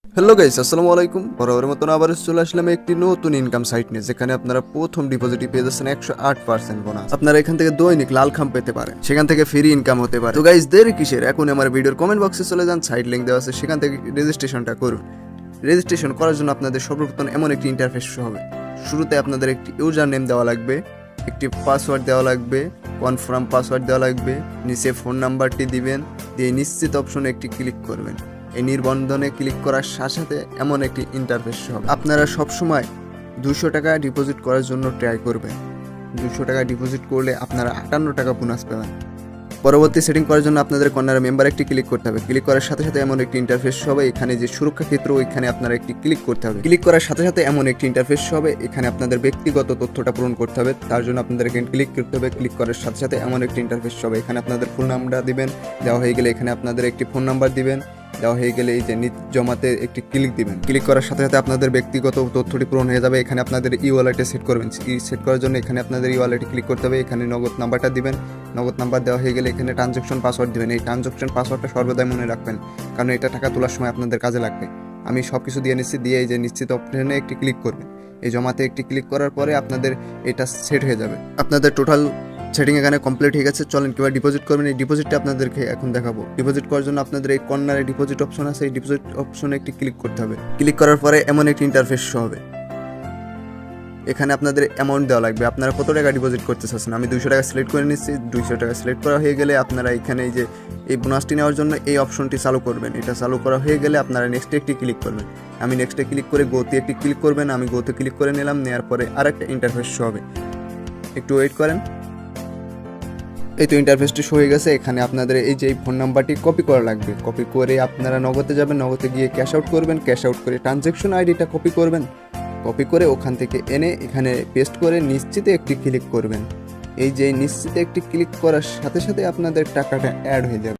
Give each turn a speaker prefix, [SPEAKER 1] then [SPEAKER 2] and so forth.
[SPEAKER 1] Hello guys, আসসালামু আলাইকুম। বরাবরের মতন আবার চলে আসলাম একটি নতুন ইনকাম সাইট নিয়ে, যেখানে আপনারা প্রথম ডিপোজিটই পেয়ে যাচ্ছেন 108% বোনাস। আপনারা এখান থেকে দৈনিক লাল খাম পেতে পারেন, সেখান থেকে ফ্রি ইনকাম হতে পারে। তো গাইস, দেরি কিসের? এখন আমার ভিডিওর কমেন্ট বক্সে চলে যান, সাইট লিংক দেওয়া আছে, সেখান থেকে রেজিস্ট্রেশনটা করুন। রেজিস্ট্রেশন করার জন্য আপনাদের সর্বপ্রথম এমন একটি ইন্টারফেস হবে। শুরুতে আপনাদের একটি ইউজার নেম দেওয়া লাগবে, একটি পাসওয়ার্ড দেওয়া লাগবে, কনফার্ম পাসওয়ার্ড দেওয়া লাগবে, নিচে ফোন নাম্বারটি দিবেন, দিয়ে নিশ্চিত অপশনে একটি ক্লিক করবেন। এই নির্বন্ধনে ক্লিক করার সাথে সাথে এমন একটি ইন্টারফেস হবে। আপনারা সবসময় 200 টাকা ডিপোজিট করার জন্য ট্রাই করবেন। 200 টাকা ডিপোজিট করলে আপনারা 58 টাকা বোনাস পাবেন। পরবর্তী সেটিং করার জন্য আপনাদের কর্নারে মেম্বার একটি ক্লিক করতে হবে। ক্লিক করার সাথে সাথে এমন একটি ইন্টারফেস হবে। এখানে যে সুরক্ষা ক্ষেত্র, ওইখানে আপনারা একটি ক্লিক করতে হবে। ক্লিক করার সাথে সাথে এমন একটি ইন্টারফেস হবে। এখানে আপনাদের ব্যক্তিগত তথ্যটা পূরণ করতে হবে। তার জন্য আপনাদের এখানে ক্লিক করতে হবে। ক্লিক করার সাথে সাথে এমন একটি ইন্টারফেস হবে। এখানে আপনাদের ফোন নাম্বার দিবেন, দেওয়া হয়ে গেলে এখানে আপনাদের একটি ফোন নাম্বার দিবেন, দেওয়া হয়ে গেলে এই যে জমাতে একটি ক্লিক দিবেন। ক্লিক করার সাথে সাথে আপনাদের ব্যক্তিগত তথ্যটি পূরণ হয়ে যাবে। এখানে আপনাদের ই ওয়ালেটে সেট করবেন। সেট করার জন্য এখানে আপনাদের ই ওয়ালেটে ক্লিক করতে হবে। এখানে নগদ নাম্বারটা দিবেন। নগদ নাম্বার দেওয়া হয়ে গেলে এখানে ট্রানজ্যাকশন পাসওয়ার্ড দিবেন। এই ট্রানজ্যাকশন পাসওয়ার্ডটা সর্বদাই মনে রাখবেন, কারণ এটা টাকা তোলার সময় আপনাদের কাজে লাগবে। আমি সব কিছু দিয়ে নিচ্ছি, দিয়ে এই যে নিশ্চিত অপশনে একটি ক্লিক করবেন। এই জমাতে একটি ক্লিক করার পরে আপনাদের এটা সেট হয়ে যাবে। আপনাদের টোটাল সেটিং এখানে কমপ্লিট হয়ে গেছে। চলেন কিভাবে ডিপোজিট করবেন এই ডিপোজিটটা আপনাদেরকে এখন দেখাবো। ডিপোজিট করার জন্য আপনাদের এই কর্নারে ডিপোজিট অপশন আছে, এই ডিপোজিট অপশনে একটি ক্লিক করতে হবে। ক্লিক করার পরে এমন একটি ইন্টারফেস হবে। এখানে আপনাদের অ্যামাউন্ট দেওয়া লাগবে, আপনারা কত টাকা ডিপোজিট করতে চাচ্ছেন। আমি 200 টাকা সিলেক্ট করে নিচ্ছি। 200 টাকা সিলেক্ট করা হয়ে গেলে আপনারা এখানে এই যে এই বোনাসটি নেওয়ার জন্য এই অপশনটি চালু করবেন। এটা চালু করা হয়ে গেলে আপনারা নেক্সটে একটি ক্লিক করবেন। আমি নেক্সটে ক্লিক করে গোতে একটি ক্লিক করবেন। আমি গোতে ক্লিক করে নিলাম। নেওয়ার পরে আরেকটা ইন্টারফেস হবে, একটু ওয়েট করেন। এই তো ইন্টারফেসটি হয়ে গেছে। এখানে আপনাদের এই যে ফোন নাম্বারটি কপি করা লাগবে। কপি করে আপনারা নগদে যাবেন, নগদে গিয়ে ক্যাশ আউট করবেন। ক্যাশ আউট করে ট্রানজ্যাকশন আইডিটা কপি করবেন। কপি করে ওখান থেকে এনে এখানে পেস্ট করে নিশ্চিতে একটি ক্লিক করবেন। এই যে নিশ্চিতে একটি ক্লিক করার সাথে সাথে আপনাদের টাকাটা অ্যাড হয়ে যাবে।